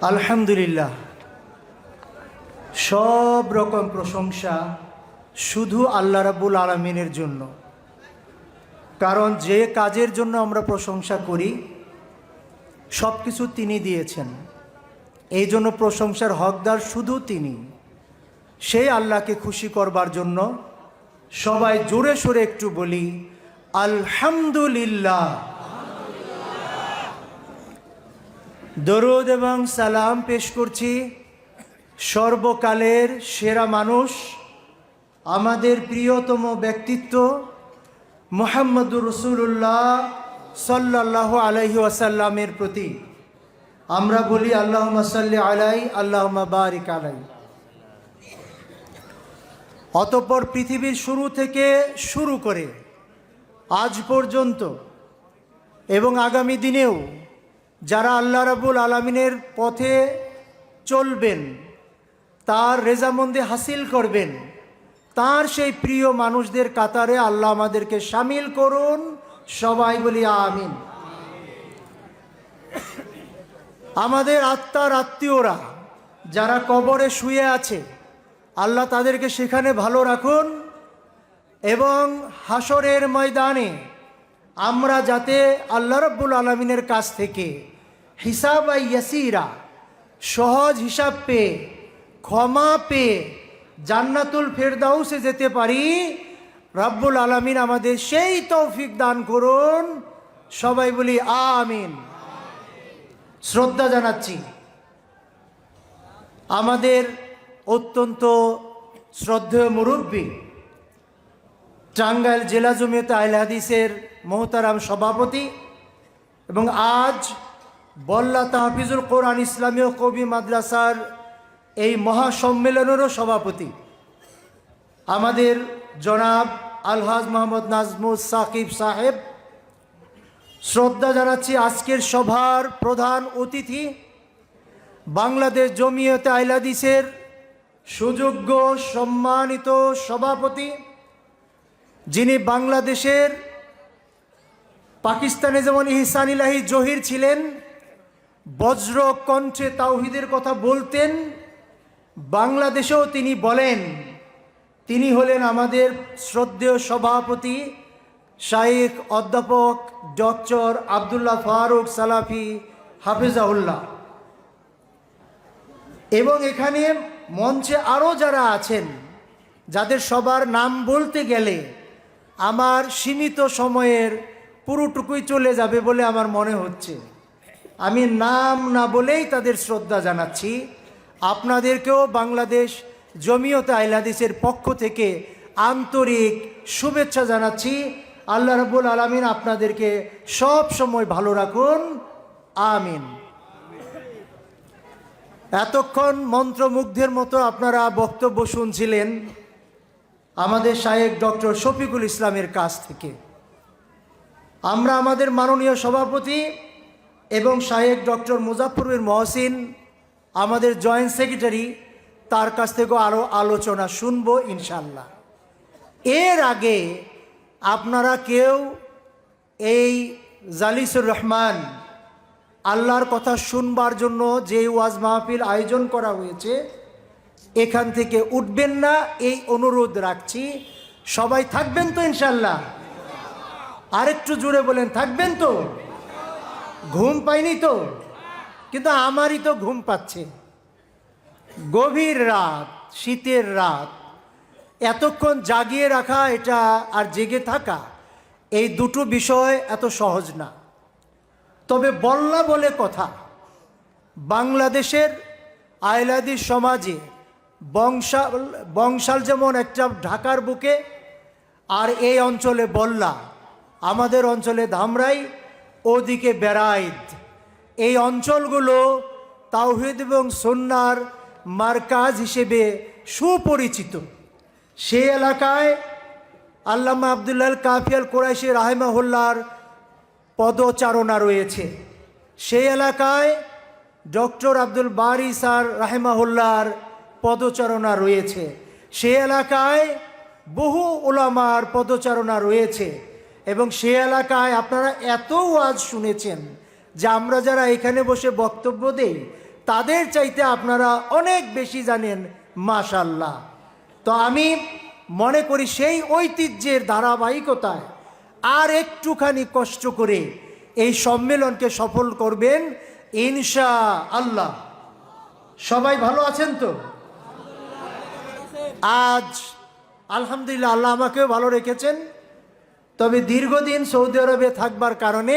আলহামদুলিল্লাহ, সব রকম প্রশংসা শুধু আল্লাহ রাব্বুল আলামিনের জন্য। কারণ যে কাজের জন্য আমরা প্রশংসা করি সব কিছু তিনি দিয়েছেন, এই জন্য প্রশংসার হকদার শুধু তিনি। সেই আল্লাহকে খুশি করবার জন্য সবাই জোরে সোরে একটু বলি আলহামদুলিল্লাহ। দরুদ এবং সালাম পেশ করছি সর্বকালের সেরা মানুষ, আমাদের প্রিয়তম ব্যক্তিত্ব মুহাম্মদুর রাসূলুল্লাহ সাল্লাল্লাহু আলাইহি ওয়াসাল্লামের প্রতি। আমরা বলি আল্লাহুম্মা সাল্লি আলাই, আল্লাহুম্মা বারিক আলাই। অতঃপর পৃথিবীর শুরু থেকে শুরু করে আজ পর্যন্ত এবং আগামী দিনেও যারা আল্লাহ রাব্বুল আলামিনের পথে চলবেন, তার রেজামন্দি হাসিল করবেন, তার সেই প্রিয় মানুষদের কাতারে আল্লাহ আমাদেরকে শামিল করুন। সবাই বলি আমিন। আমাদের আত্মার আত্মীয়রা যারা কবরে শুয়ে আছে, আল্লাহ তাদেরকে সেখানে ভালো রাখুন এবং হাসরের ময়দানে আমরা যাতে আল্লাহ রাব্বুল আলামিনের কাছ থেকে হিসাব ইয়াসিরা, সহজ হিসাব পেয়ে, ক্ষমা পেয়ে জান্নাতুল ফেরদাউসে যেতে পারি, রাব্বুল আলামিন আমাদের সেই তৌফিক দান করুন। সবাই বলি আমিন। শ্রদ্ধা জানাচ্ছি আমাদের অত্যন্ত শ্রদ্ধেয় মুরব্বী, টাঙ্গাইল জেলা জমিয়তে আহলে হাদিসের মোহতারাম সভাপতি এবং আজ বল্লা তাহফিজুল কোরআন ইসলামীয় কবি মাদ্রাসার এই মহাসম্মেলনেরও সভাপতি আমাদের জনাব আলহাজ মোহাম্মদ নাজমুস সাকিব সাহেব। শ্রদ্ধা জানাচ্ছি আজকের সভার প্রধান অতিথি, বাংলাদেশ জমিয়তে আহলে হাদিসের সুযোগ্য সম্মানিত সভাপতি, যিনি বাংলাদেশের, পাকিস্তানে যেমন ইহসান ইলাহি জহির ছিলেন, বজ্র কণ্ঠে তাওহীদের কথা বলতেন, বাংলাদেশেও তিনি বলেন। তিনি হলেন আমাদের শ্রদ্ধেয় সভাপতি শাইখ অধ্যাপক ডক্টর আব্দুল্লাহ ফারুক সালাফি হাফিজাহুল্লাহ। এবং এখানে মঞ্চে আরও যারা আছেন, যাদের সবার নাম বলতে গেলে আমার সীমিত সময়ের পুরোটুকুই চলে যাবে বলে আমার মনে হচ্ছে, আমি নাম না বলেই তাদের শ্রদ্ধা জানাচ্ছি। আপনাদেরকেও বাংলাদেশ জমিয়তে আহলে হাদিসের পক্ষ থেকে আন্তরিক শুভেচ্ছা জানাচ্ছি। আল্লাহ রাব্বুল আলামিন আপনাদেরকে সব সময় ভালো রাখুন, আমিন। এতক্ষণ মন্ত্রমুগ্ধের মতো আপনারা বক্তব্য শুনছিলেন আমাদের শায়েখ ডক্টর শফিকুল ইসলামের কাছ থেকে। আমরা আমাদের মাননীয় সভাপতি এবং শায়েখ ডক্টর মুজাফফর বিন মহসিন, আমাদের জয়েন্ট সেক্রেটারি, তার কাছ থেকেও আরও আলোচনা শুনবো ইনশাল্লাহ। এর আগে আপনারা কেউ এই জালিসুর রহমান আল্লাহর কথা শুনবার জন্য যে ওয়াজ মাহফিল আয়োজন করা হয়েছে, এখান থেকে উঠবেন না, এই অনুরোধ রাখছি। সবাই থাকবেন তো ইনশাল্লাহ? আরেকটু জোরে বলেন, থাকবেন তো? ঘুম পাইনি তো? কিন্তু আমারই তো ঘুম পাচ্ছে। গভীর রাত, শীতের রাত, এতক্ষণ জাগিয়ে রাখা এটা আর জেগে থাকা, এই দুটো বিষয় এত সহজ না। তবে বল্লা বলে কথা, বাংলাদেশের আহলে হাদিস সমাজে বংশাল যেমন একটা ঢাকার বুকে, আর এই অঞ্চলে বল্লা, আমাদের অঞ্চলে ধামরাই, ওদিকে বেড়াইত, এই অঞ্চলগুলো তাওহীদ এবং সুন্নাহর মারকাজ হিসেবে সুপরিচিত। সেই এলাকায় আল্লামা আব্দুল্লাহ কাফি আল কুরাইশি রাহিমাহুল্লাহর পদচারণা রয়েছে। সেই এলাকায় ডক্টর আব্দুল বারি স্যার রাহিমাহুল্লাহর পদচারণা রয়েছে। সেই এলাকায় বহু উলামার পদচারণা রয়েছে। এবং সে এলাকায় আপনারা এত ওয়াজ শুনেছেন যে আমরা যারা এখানে বসে বক্তব্য দেই, তাদের চাইতে আপনারা অনেক বেশি জানেন, মাশাআল্লাহ। তো আমি মনে করি সেই ঐতিহ্যের ধারাবাহিকতায় আর একটুখানি কষ্ট করে এই সম্মেলনকে সফল করবেন ইনশাআল্লাহ। সবাই ভালো আছেন তো? আজ আলহামদুলিল্লাহ আল্লাহ আমাকেও ভালো রেখেছেন। তবে দীর্ঘদিন সৌদি আরবে থাকবার কারণে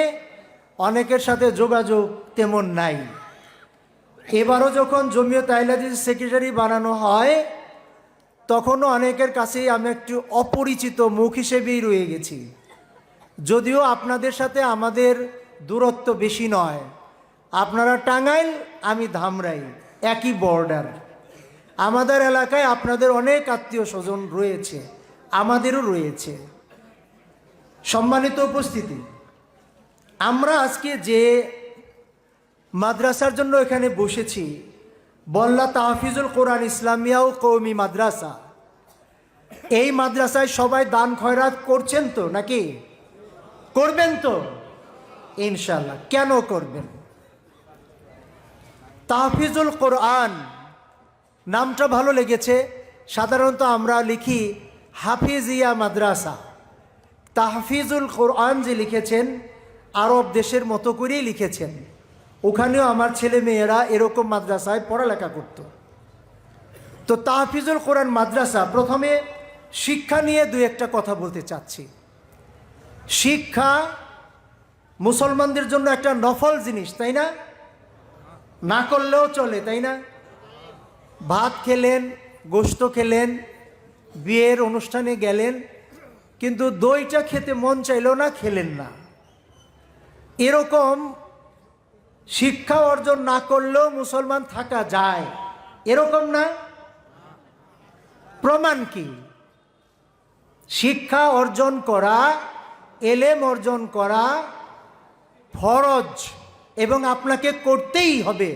অনেকের সাথে যোগাযোগ তেমন নাই। এবারও যখন জমিয়ত আহলে হাদিস সেক্রেটারি বানানো হয়, তখনও অনেকের কাছেই আমি একটু অপরিচিত মুখ হিসেবেই রয়ে গেছি। যদিও আপনাদের সাথে আমাদের দূরত্ব বেশি নয়, আপনারা টাঙ্গাইল, আমি ধামরাই, একই বর্ডার। আমাদের এলাকায় আপনাদের অনেক আত্মীয় স্বজন রয়েছে, আমাদেরও রয়েছে। সম্মানিত উপস্থিতি, আমরা আজকে যে মাদ্রাসার জন্য এখানে বসেছি, বল্লা তাহফিজুল কোরআন ইসলামিয়া ও কওমি মাদ্রাসা, এই মাদ্রাসায় সবাই দান খয়রাত করছেন তো, নাকি করবেন তো? ইনশাআল্লাহ। কেন করবেন? তাহফিজুল কোরআন নামটা ভালো লেগেছে। সাধারণত আমরা লিখি হাফিজিয়া মাদ্রাসা। তাহফিজুল কোরআন যে লিখেছেন, আরব দেশের মতো করেই লিখেছেন। ওখানেও আমার ছেলে মেয়েরা এরকম মাদ্রাসায় পড়ালেখা করত। তো তাহফিজুল কোরআন মাদ্রাসা, প্রথমে শিক্ষা নিয়ে দু একটা কথা বলতে চাচ্ছি। শিক্ষা মুসলমানদের জন্য একটা নফল জিনিস, তাই না? না করলেও চলে, তাই না? ভাত খেলেন, গোশত খেলেন, বিয়ের অনুষ্ঠানে গেলেন, কিন্তু দইটা খেতে মন চাইলো না, খেলেন না। এরকম শিক্ষা অর্জন না করলেও মুসলমান থাকা যায়, এরকম না? প্রমাণ কি? শিক্ষা অর্জন করা, এলেম অর্জন করা ফরজ এবং আপনাকে করতেই হবে।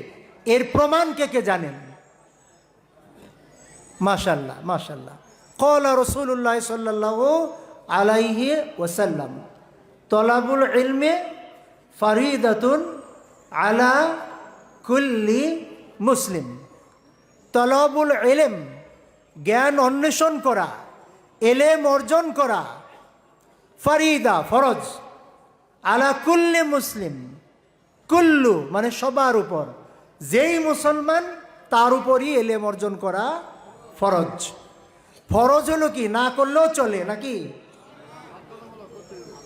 এর প্রমাণ কে কে জানেন? মাশাআল্লাহ মাশাআল্লাহ। ক্বালা রাসূলুল্লাহ সাল্লাল্লাহু আলাইহি ওয়াসাল্লাম, তলাবুল ইলমি ফারিদাতুন আলা কুল্লি মুসলিম। তলাবুল ইলম, জ্ঞান অন্বেষণ করা, এলেম অর্জন করা, ফারিদা, ফরজ, আলা কুল্লি মুসলিম, কুল্লু মানে সবার উপর, যেই মুসলমান তার উপরই এলেম অর্জন করা ফরজ। ফরজ হলো কি? না করলেও চলে, নাকি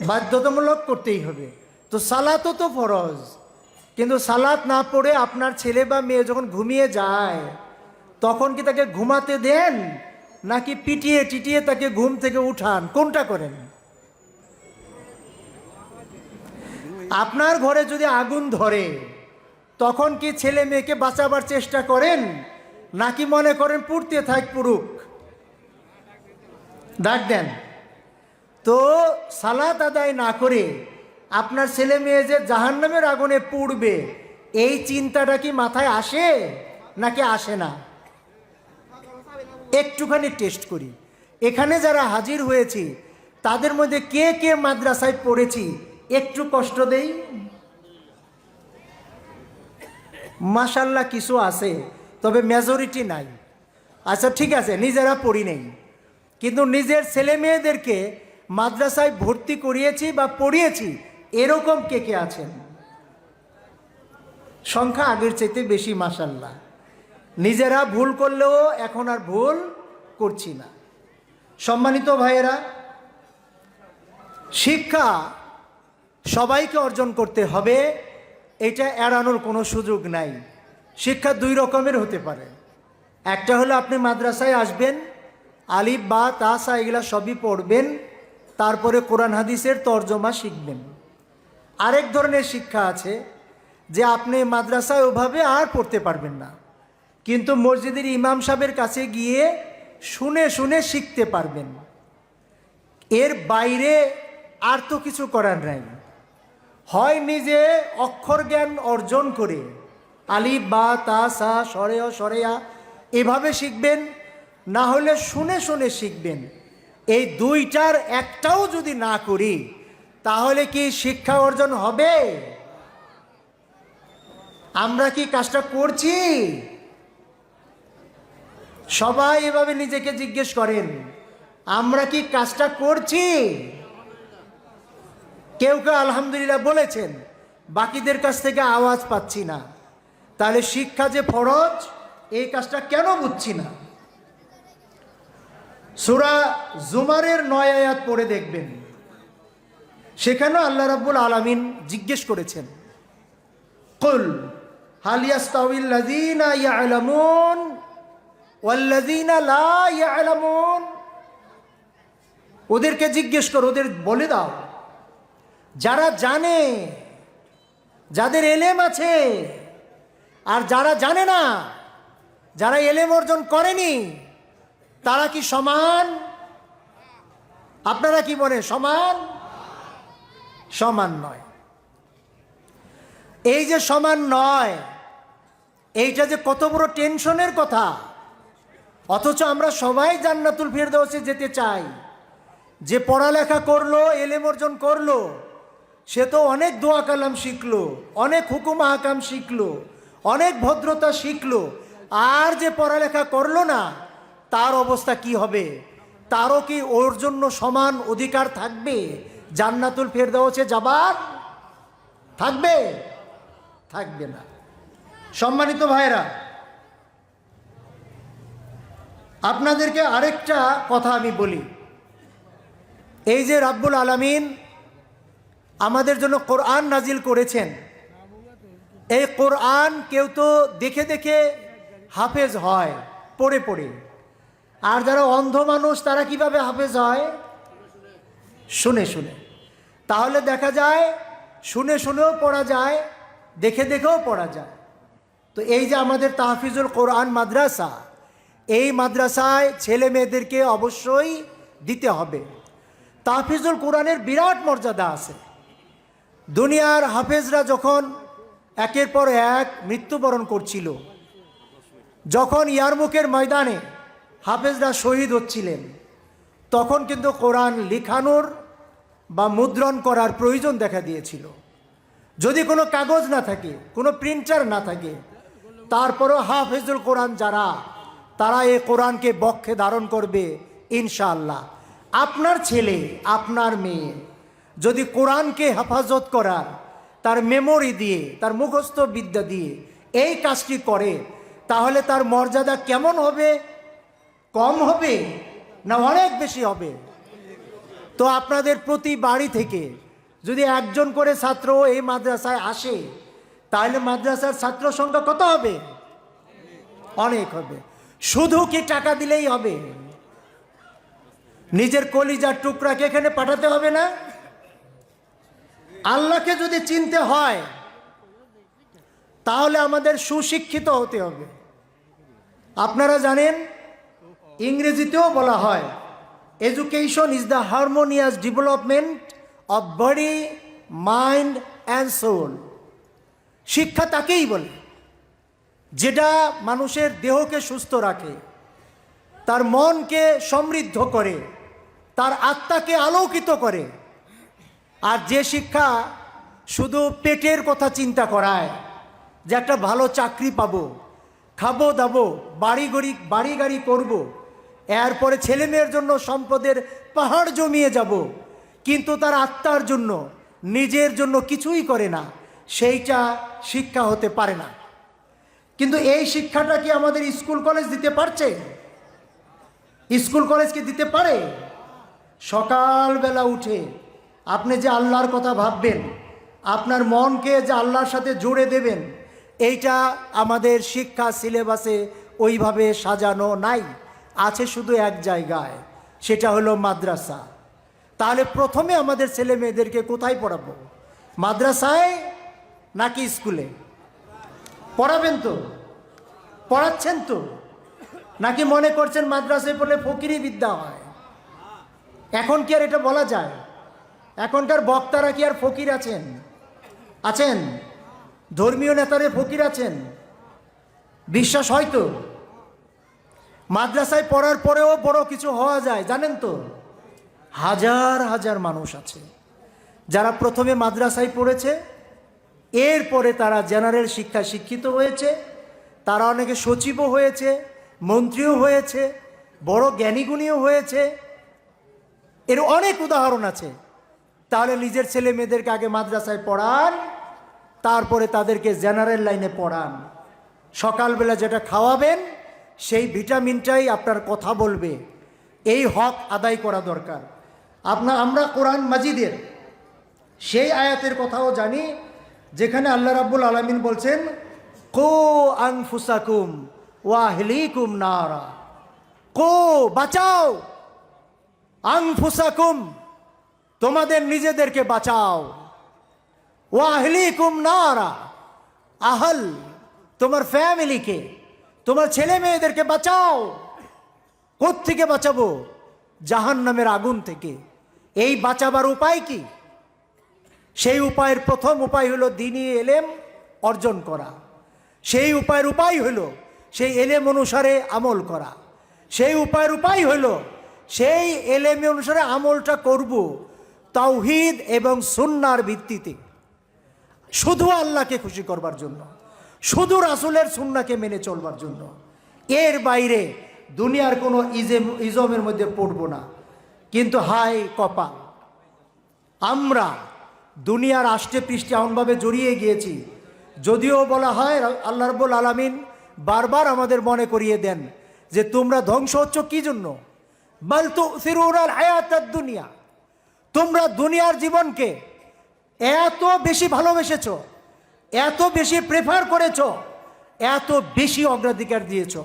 বাধ্যতামূলক করতেই হবে। তো সালাতও তো ফরজ, কিন্তু সালাত না পড়ে আপনার ছেলে বা মেয়ে যখন ঘুমিয়ে যায়, তখন কি তাকে ঘুমাতে দেন, নাকি পিটিয়ে টিটিয়ে তাকে ঘুম থেকে উঠান? কোনটা করেন? আপনার ঘরে যদি আগুন ধরে, তখন কি ছেলে মেয়েকে বাঁচাবার চেষ্টা করেন, নাকি মনে করেন পুড়তে থাক, পুরুক, ডাক দেন? তো সালাত আদায় না করে আপনার ছেলে মেয়ে যে জাহান্নামের আগুনে পুড়বে, এই চিন্তাটা কি মাথায় আসে, নাকি আসে না? একটুখানি টেস্ট করি। এখানে যারা হাজির হয়েছি, তাদের মধ্যে কে কে মাদ্রাসায় পড়েছি, একটু কষ্ট দেই। মাশাআল্লাহ কিছু আছে, তবে মেজরিটি নাই। আচ্ছা ঠিক আছে, নিজেরা পড়ি নেই, কিন্তু নিজের ছেলে মেয়েদেরকে মাদ্রাসায় ভর্তি করিয়েছি বা পড়িয়েছি, এরকম কে কে আছেন? সংখ্যা আগের চাইতে বেশি, মাশাআল্লাহ। নিজেরা ভুল করলেও এখন আর ভুল করছি না। সম্মানিত ভাইয়েরা, শিক্ষা সবাইকে অর্জন করতে হবে, এটা এড়ানোর কোনো সুযোগ নাই। শিক্ষা দুই রকমের হতে পারে। একটা হলো আপনি মাদ্রাসায় আসবেন, আলিফ বা তা সা এগুলা সবই পড়বেন, তারপরে কোরআন হাদিসের তর্জমা শিখবেন। আরেক ধরনের শিক্ষা আছে যে আপনি মাদ্রাসায় ওভাবে আর পড়তে পারবেন না, কিন্তু মসজিদের ইমাম সাহেবের কাছে গিয়ে শুনে শুনে শিখতে পারবেন। এর বাইরে আর তো কিছু করার নাই। হয় নিজে অক্ষর জ্ঞান অর্জন করে আলিফ বা তা সা সরেয়া সরেয়া এভাবে শিখবেন, না হলে শুনে শুনে শিখবেন। এই দুইটার একটাও যদি না করি, তাহলে কি শিক্ষা অর্জন হবে? আমরা কি কাজটা করছি? সবাই এভাবে নিজেকে জিজ্ঞেস করেন, আমরা কি কাজটা করছি? কেউ কেউ আলহামদুলিল্লাহ বলেছেন, বাকিদের কাছ থেকে আওয়াজ পাচ্ছি না। তাহলে শিক্ষা যে ফরজ, এই কাজটা কেন বুঝছি না? সূরা জুমারের 9 আয়াত পড়ে দেখবেন, সেখানেও আল্লাহ রাব্বুল আলামিন জিজ্ঞেস করেছেন, কুল হাল ইয়াস্তাউিল লাযীনা ইয়ালামুন ওয়াল লাযীনা লা ইয়ালামুন। ওদেরকে জিজ্ঞেস করো, ওদের বলে দাও, যারা জানে, যাদের এলেম আছে, আর যারা জানে না, যারা এলেম অর্জন করেনি, তারা কি সমান? আপনারা কি বলেন, সমান? সমান নয়। এই যে সমান নয়, এইটা যে কত বড় টেনশনের কথা। অথচ আমরা সবাই জান্নাতুল ফেরদাউসে যেতে চাই। যে পড়ালেখা করলো, এলেম অর্জন করলো, সে তো অনেক দোয়া কালাম শিখলো, অনেক হুকুম আহকাম শিখলো, অনেক ভদ্রতা শিখলো। আর যে পড়ালেখা করলো না, তার অবস্থা কি হবে? তারও কি ওর জন্য সমান অধিকার থাকবে জান্নাতুল ফেরদাউসে যাবার? থাকবে? থাকবে না। সম্মানিত ভাইরা, আপনাদেরকে আরেকটা কথা আমি বলি। এই যে রাব্বুল আলামিন আমাদের জন্য কোরআন নাজিল করেছেন, এই কোরআন কেউ তো দেখে দেখে হাফেজ হয়, পড়ে পড়ে। আর যারা অন্ধ মানুষ, তারা কিভাবে হাফেজ হয়? শুনে শুনে। তাহলে দেখা যায় শুনে শুনেও পড়া যায়, দেখে দেখেও পড়া যায়। তো এই যে আমাদের তাহফিজুল কোরআন মাদ্রাসা, এই মাদ্রাসায় ছেলে মেয়েদেরকে অবশ্যই দিতে হবে। তাহফিজুল কোরআনের বিরাট মর্যাদা আছে। দুনিয়ার হাফেজরা যখন একের পর এক মৃত্যুবরণ করছিল, যখন ইয়ারমুকের ময়দানে হাফেজরা শহীদ হচ্ছিলেন, তখন কিন্তু কোরআন লিখানোর বা মুদ্রণ করার প্রয়োজন দেখা দিয়েছিল। যদি কোনো কাগজ না থাকে, কোনো প্রিন্টার না থাকে, তারপরও হাফেজুল কোরআন যারা, তারা এই কোরআনকে বক্ষে ধারণ করবে ইনশাআল্লাহ। আপনার ছেলে, আপনার মেয়ে যদি কোরআনকে হেফাজত করার, তার মেমোরি দিয়ে, তার মুখস্থ বিদ্যা দিয়ে এই কাজটি করে, তাহলে তার মর্যাদা কেমন হবে? কম হবে না অনেক বেশি হবে? তো আপনাদের প্রতি বাড়ি থেকে যদি একজন করে ছাত্র এই মাদ্রাসায় আসে, তাহলে মাদ্রাসার ছাত্র সংখ্যা কত হবে? অনেক হবে। শুধু কি টাকা দিলেই হবে? নিজের কলিজার টুকরাকে এখানে পাঠাতে হবে না? আল্লাহকে যদি চিনতে হয়, তাহলে আমাদের সুশিক্ষিত হতে হবে। আপনারা জানেন, ইংরেজিতেও বলা হয়, education is the harmonious development of body, mind and soul. শিক্ষা তাকেই বলে যেটা মানুষের দেহকে সুস্থ রাখে, তার মনকে সমৃদ্ধ করে, তার আত্মাকে আলোকিত করে। আর যে শিক্ষা শুধু পেটের কথা চিন্তা করায়, যে একটা ভালো চাকরি পাবো, খাবো দাবো, বাড়ি গাড়ি করবো, এরপরে ছেলে মেয়ের জন্য সম্পদের পাহাড় জমিয়ে যাব, কিন্তু তার আত্মার জন্য, নিজের জন্য কিছুই করে না, সেইটা শিক্ষা হতে পারে না। কিন্তু এই শিক্ষাটা কি আমাদের স্কুল কলেজ দিতে পারছে? স্কুল কলেজ কি দিতে পারে? সকালবেলা উঠে আপনি যে আল্লাহর কথা ভাববেন, আপনার মনকে যে আল্লাহর সাথে জুড়ে দেবেন, এইটা আমাদের শিক্ষা সিলেবাসে ওইভাবে সাজানো নাই। আছে শুধু এক জায়গায়, সেটা হলো মাদ্রাসা। তাহলে প্রথমে আমাদের ছেলে মেয়েদেরকে কোথায় পড়াবো? মাদ্রাসায় নাকি স্কুলে? পড়াবেন তো? পড়াচ্ছেন তো? নাকি মনে করছেন মাদ্রাসায় পড়লে ফকিরি বিদ্যা হয়? এখন কি আর এটা বলা যায়? এখনকার বক্তারা কি আর ফকির আছেন? আছেন? ধর্মীয় নেতারে ফকির আছেন? বিশ্বাস হয়তো মাদ্রাসায় পড়ার পরেও বড় কিছু হওয়া যায়, জানেন তো? হাজার হাজার মানুষ আছে যারা প্রথমে মাদ্রাসায় পড়েছে, এরপরে তারা জেনারেল শিক্ষা শিক্ষিত হয়েছে, তারা অনেকে সচিবও হয়েছে, মন্ত্রীও হয়েছে, বড় জ্ঞানীগুণীও হয়েছে। এর অনেক উদাহরণ আছে। তাহলে নিজের ছেলে মেয়েদেরকে আগে মাদ্রাসায় পড়ান, তারপরে তাদেরকে জেনারেল লাইনে পড়ান। সকালবেলা যেটা খাওয়াবেন সেই ভিটামিনটাই আপনার কথা বলবে। এই হক আদায় করা দরকার। আমরা কোরআন মাজিদের সেই আয়াতের কথাও জানি যেখানে আল্লাহ রাব্বুল আলামিন বলছেন, কো আনফুসাকুম ওয়া আহলিকুম নারা। কো বাঁচাও, আনফুসাকুম তোমাদের নিজেদেরকে বাঁচাও, ওয়া আহলিকুম নারা আহল তোমার ফ্যামিলিকে, তোমার ছেলে মেয়েদেরকে বাঁচাও। কোত্থেকে বাঁচাবো? জাহান্নামের আগুন থেকে। এই বাঁচাবার উপায় কি? সেই উপায়ের প্রথম উপায় হলো দ্বীনি এলেম অর্জন করা। সেই উপায়ের উপায় হলো সেই এলেম অনুসারে আমল করা। সেই উপায়ের উপায় হলো সেই এলেম অনুসারে আমলটা করব তাওহীদ এবং সুন্নাহর ভিত্তিতে, শুধু আল্লাহকে খুশি করবার জন্য, শুধু রাসূলের সুন্নাহকে মেনে চলবার জন্য। এর বাইরে দুনিয়ার কোনো ইজমের মধ্যে পড়ব না। কিন্তু হাই কপাল, আমরা দুনিয়ার আষ্টে পৃষ্ঠে এমনভাবে জড়িয়ে গিয়েছি, যদিও বলা হয় আল্লাহ রাব্বুল আলামিন বারবার আমাদের মনে করিয়ে দেন যে তোমরা ধ্বংস হচ্ছ কি জন্য? বাল তুসিরুনাল হায়াতাদ দুনিয়া, তোমরা দুনিয়ার জীবনকে এত বেশি ভালোবেসেছ, এত বেশি প্রেফার করেছ, এত বেশি অগ্রাধিকার দিয়েছ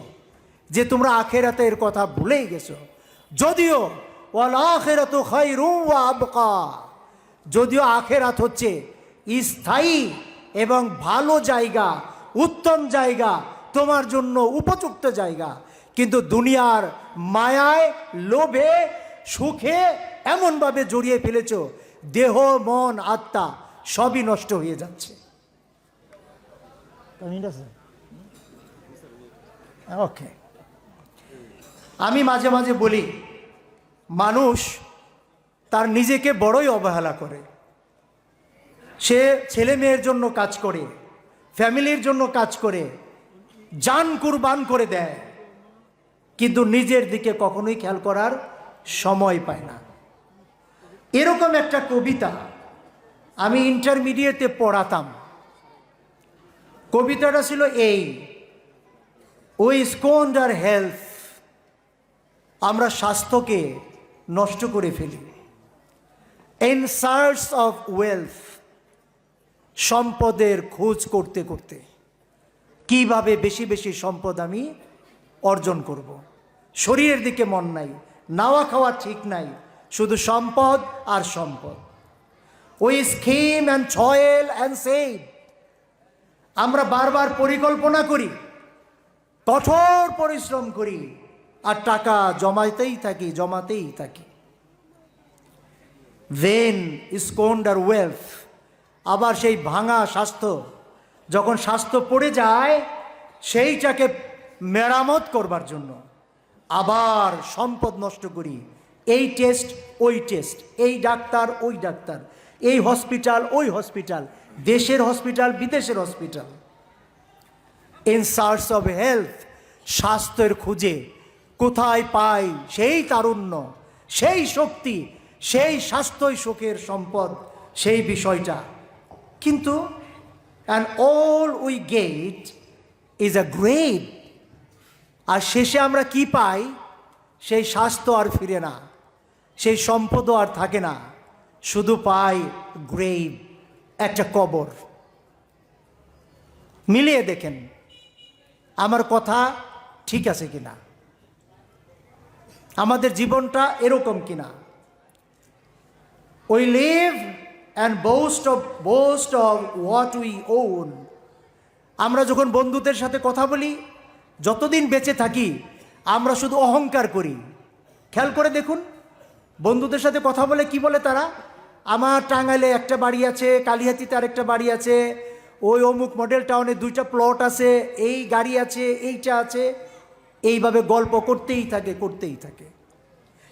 যে তোমরা আখিরাতের কথা ভুলেই গেছো। যদিও ওয়াল আখিরাতু খায়রুম ওয়া আবকা, যদিও আখিরাত হচ্ছে স্থায়ী এবং ভালো জায়গা, উত্তম জায়গা, তোমার জন্য উপযুক্ত জায়গা, কিন্তু দুনিয়ার মায়ায়, লোভে, সুখে এমনভাবে জড়িয়ে ফেলেছ, দেহ মন আত্মা সবই নষ্ট হয়ে যাচ্ছে। ওকে, আমি মাঝে মাঝে বলি মানুষ তার নিজেকে বড়ই অবহেলা করে। সে ছেলে মেয়ের জন্য কাজ করে, ফ্যামিলির জন্য কাজ করে, জান কুরবান করে দেয়, কিন্তু নিজের দিকে কখনোই খেয়াল করার সময় পায় না। এরকম একটা কবিতা আমি ইন্টারমিডিয়েটে পড়াতাম। কবিতাটা ছিল এই, উই স্কোয়ান্ডার হেলথ, আমরা স্বাস্থ্যকে নষ্ট করে ফেলি। ইন সার্চ অফ ওয়েলথ, সম্পদের খোঁজ করতে করতে কিভাবে বেশি বেশি সম্পদ আমি অর্জন করব। শরীরের দিকে মন নাই, নাওয়া খাওয়া ঠিক নাই, শুধু সম্পদ আর সম্পদ। We scheme and toil and save, আমরা বারবার পরিকল্পনা করি, কঠোর পরিশ্রম করি, আর টাকা জমাতেই থাকি। দেন স্কোয়ান্ডার ওয়েলথ, আবার সেই ভাঙা স্বাস্থ্য, যখন স্বাস্থ্য পড়ে যায় সেইটাকে মেরামত করবার জন্য আবার সম্পদ নষ্ট করি। এই টেস্ট ওই টেস্ট, এই ডাক্তার ওই ডাক্তার, এই হসপিটাল ওই হসপিটাল, দেশের হসপিটাল বিদেশের hospital. In search of health, স্বাস্থ্যের খুঁজে কোথায় পাই সেই তারুণ্য, সেই শক্তি, সেই স্বাস্থ্যই সুখের সম্পদ, সেই বিষয়টা। কিন্তু and all we get is a grave, আর শেষে আমরা কি পাই? সেই স্বাস্থ্য আর ফিরে না, সেই সম্পদও আর থাকে না, শুধু পাই গ্রেভ, একটা কবর। মিলিয়ে দেখেন আমার কথা ঠিক আছে কিনা, আমাদের জীবনটা এরকম কিনা। We live and boast of what we own। আমরা যখন বন্ধুদের সাথে কথা বলি, যতদিন বেঁচে থাকি আমরা শুধু অহংকার করি। খেয়াল করে দেখুন, বন্ধুদের সাথে কথা বলে কি বলে তারা? আমার টাঙ্গাইলে একটা বাড়ি আছে, কালিহাতিতে আরেকটা বাড়ি আছে, ওই অমুক মডেল টাউনে 2টা প্লট আছে, এই গাড়ি আছে, এইটা আছে, এইভাবে গল্প করতেই থাকে।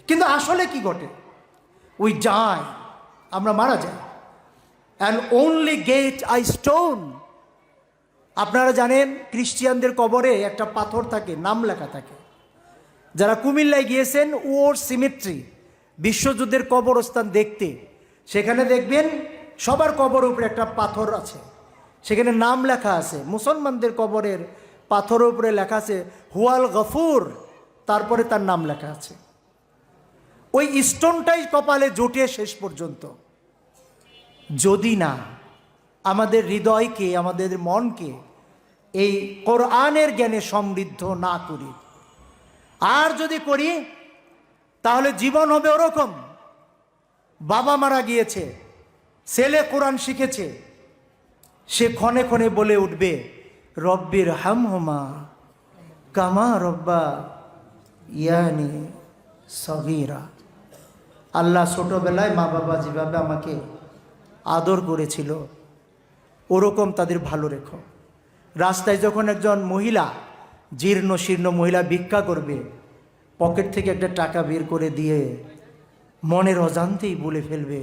কিন্তু আসলে কি ঘটে? উই ডাই, আমরা মারা যাই। And only get I stone. আপনারা জানেন খ্রিস্টিয়ানদের কবরে একটা পাথর থাকে, নাম লেখা থাকে। যারা কুমিল্লায় গিয়েছেন ওর সিমেট্রি, বিশ্বযুদ্ধের কবরস্থান দেখতে, সেখানে দেখবেন সবার কবর উপরে একটা পাথর আছে, সেখানে নাম লেখা আছে। মুসলমানদের কবরের পাথরের উপরে লেখা আছে হুয়াল গফুর, তারপরে তার নাম লেখা আছে। ওই স্টোনটাই কপালে জুটে শেষ পর্যন্ত। যদি না আমাদের হৃদয়কে, আমাদের মনকে এই কোরআনের জ্ঞানে সমৃদ্ধ না করি, আর যদি করি তাহলে জীবন হবে ওরকম। বাবা মারা গিয়েছে, ছেলে কোরআন শিখেছে, সে ক্ষণে ক্ষণে বলে উঠবে রব্বির হামহুমা কামা রব্বা ইয়ানি সগীরা। আল্লাহ ছোটবেলায় মা বাবা যেভাবে আমাকে আদর করেছিল ওরকম তাদের ভালো রেখো। রাস্তায় যখন একজন মহিলা, জীর্ণ শীর্ণ মহিলা ভিক্ষা করবে, পকেট থেকে একটা টাকা বের করে দিয়ে মনের অজান্তেই বলে ফেলবে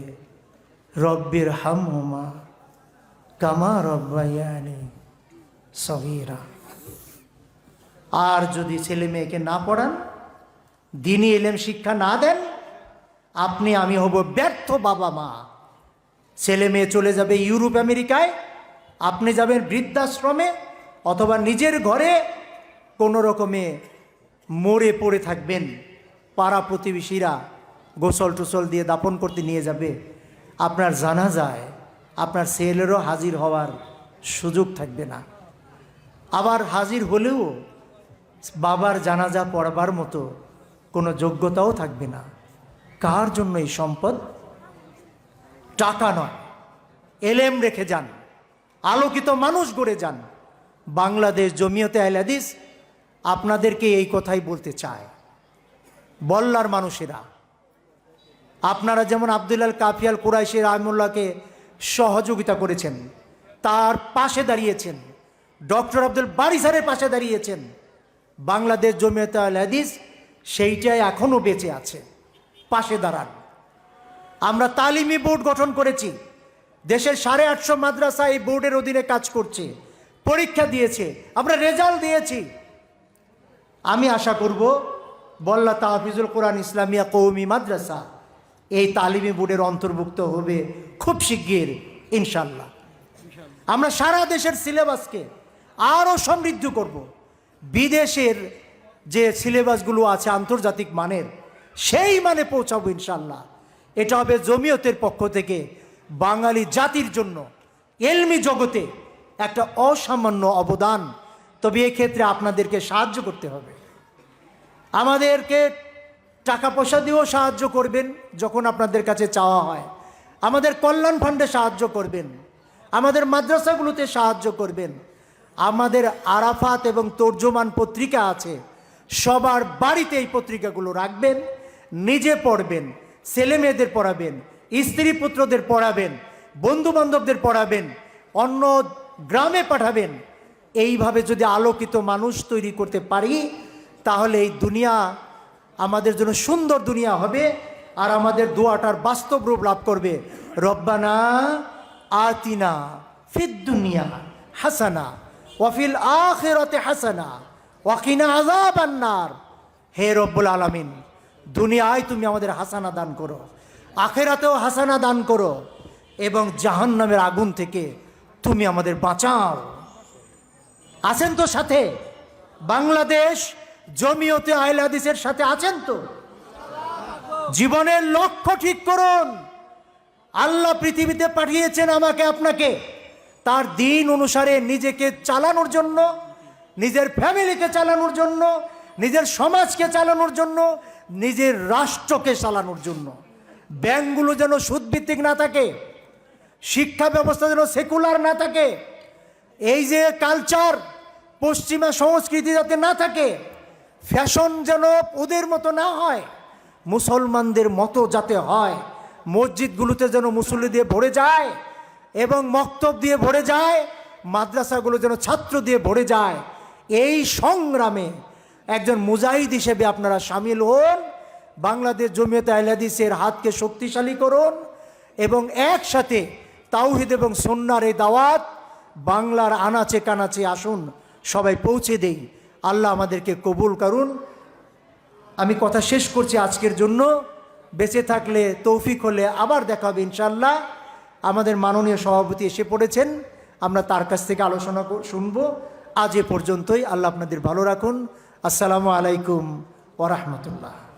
রব্বির হামহুমা কামা রব্বায়ানি সগীরা। আর যদি ছেলে মেয়েকে না পড়ান, দ্বীনি ইলম শিক্ষা না দেন, আপনি আমি হব ব্যর্থ বাবা মা। ছেলে মেয়ে চলে যাবে ইউরোপ আমেরিকায়, আপনি যাবেন বৃদ্ধাশ্রমে, অথবা নিজের ঘরে কোনো রকমে মরে পড়ে থাকবেন। পাড়া প্রতিবেশীরা গোসল টোসল দিয়ে দাপন করতে নিয়ে যাবে, আপনার জানাজায় আপনার ছেলেরও হাজির হওয়ার সুযোগ থাকবে না। আবার হাজির হলেও বাবার জানাজা পড়বার মতো কোনো যোগ্যতাও থাকবে না। কার জন্য এই সম্পদ? টাকা নয়, এলেম রেখে যান, আলোকিত মানুষ গড়ে যান। বাংলাদেশ জমিয়তে আহলে হাদিস আপনাদেরকে এই কথাই বলতে চায়। বল্লার মানুষেরা, আপনারা যেমন আব্দুল আল কাফি আল কুরাইশি রাহিমাহুল্লাহকে সহযোগিতা করেছেন, তার পাশে দাঁড়িয়েছেন, ডক্টর আব্দুল বারী স্যারের পাশে দাঁড়িয়েছেন, বাংলাদেশ জমিয়তে আহলে হাদিস সেইটাই এখনও বেঁচে আছে। পাশে দাঁড়ান। আমরা তালিমি বোর্ড গঠন করেছি, দেশের 850 মাদ্রাসা এই বোর্ডের অধীনে কাজ করছে, পরীক্ষা দিয়েছে, আমরা রেজাল্ট দিয়েছি। আমি আশা করব বল্লা তাহফিজুল কোরআন ইসলামিয়া কওমি মাদ্রাসা এই তালিমি বোর্ডের অন্তর্ভুক্ত হবে খুব শিগগির ইনশাল্লাহ। আমরা সারা দেশের সিলেবাসকে আরও সমৃদ্ধ করব। বিদেশের যে সিলেবাসগুলো আছে আন্তর্জাতিক মানের, সেই মানে পৌঁছাবো ইনশাল্লাহ। এটা হবে জমিয়তের পক্ষ থেকে বাঙালি জাতির জন্য এলমি জগতে একটা অসামান্য অবদান। তবে এক্ষেত্রে আপনাদেরকে সাহায্য করতে হবে। আমাদেরকে টাকা পয়সা দিয়েও সাহায্য করবেন যখন আপনাদের কাছে চাওয়া হয়, আমাদের কল্যাণ ফান্ডে সাহায্য করবেন, আমাদের মাদ্রাসাগুলোতে সাহায্য করবেন। আমাদের আরাফাত এবং তর্জমান পত্রিকা আছে, সবার বাড়িতে এই পত্রিকাগুলো রাখবেন, নিজে পড়বেন, ছেলে মেয়েদের পড়াবেন, স্ত্রী পুত্রদের পড়াবেন, বন্ধু বান্ধবদের পড়াবেন, অন্য গ্রামে পাঠাবেন। এইভাবে যদি আলোকিত মানুষ তৈরি করতে পারি তাহলে এই দুনিয়া আমাদের জন্য সুন্দর দুনিয়া হবে, আর আমাদের দোয়াটার বাস্তব রূপ লাভ করবে। রব্বানা আতিনা ফিদ দুনিয়া হাসানা ওয়া ফিল আখিরাতি হাসানা ওয়া কিনা আযাবান নার। হে রব্বুল আলামিন, দুনিয়ায় তুমি আমাদের হাসানা দান করো, আখিরাতেও হাসানা দান করো, এবং জাহান্নামের আগুন থেকে তুমি আমাদের বাঁচাও। আছেন তো সাথে? বাংলাদেশ জমিয়তে আহলে হাদিসের সাথে আছেন তো? জীবনের লক্ষ্য ঠিক করুন। আল্লাহ পৃথিবীতে পাঠিয়েছেন আমাকে আপনাকে তার দিন অনুসারে নিজেকে চালানোর জন্য, নিজের ফ্যামিলিকে চালানোর জন্য, নিজের সমাজকে চালানোর জন্য, নিজের রাষ্ট্রকে চালানোর জন্য। ব্যাংকগুলো যেন সুদভিত্তিক না থাকে, শিক্ষা ব্যবস্থা যেন সেকুলার না থাকে, এই যে কালচার পশ্চিমা সংস্কৃতি যাতে না থাকে, ফ্যাশন যেন ওদের মতো না হয়, মুসলমানদের মতো যাতে হয়। মসজিদগুলোতে যেন মুসল্লি দিয়ে ভরে যায় এবং মক্তব দিয়ে ভরে যায়, মাদ্রাসাগুলো যেন ছাত্র দিয়ে ভরে যায়। এই সংগ্রামে একজন মুজাহিদ হিসেবে আপনারা সামিল হন। বাংলাদেশ জমিয়তে আহলে হাদিসের হাতকে শক্তিশালী করুন এবং একসাথে তাওহীদ এবং সুন্নাহর এই দাওয়াত বাংলার আনাচে কানাচে আসুন, সবাই পৌঁছে দেই। আল্লাহ আমাদেরকে কবুল করুন। আমি কথা শেষ করছি আজকের জন্য। বেঁচে থাকলে তৌফিক হলে আবার দেখা হবে ইনশাআল্লাহ। আমাদের মাননীয় সভাপতি এসে পড়েছেন, আমরা তার কাছ থেকে আলোচনা শুনব। আজ এ পর্যন্তই। আল্লাহ আপনাদের ভালো রাখুন। আসসালামু আলাইকুম ওয়া রাহমাতুল্লাহ।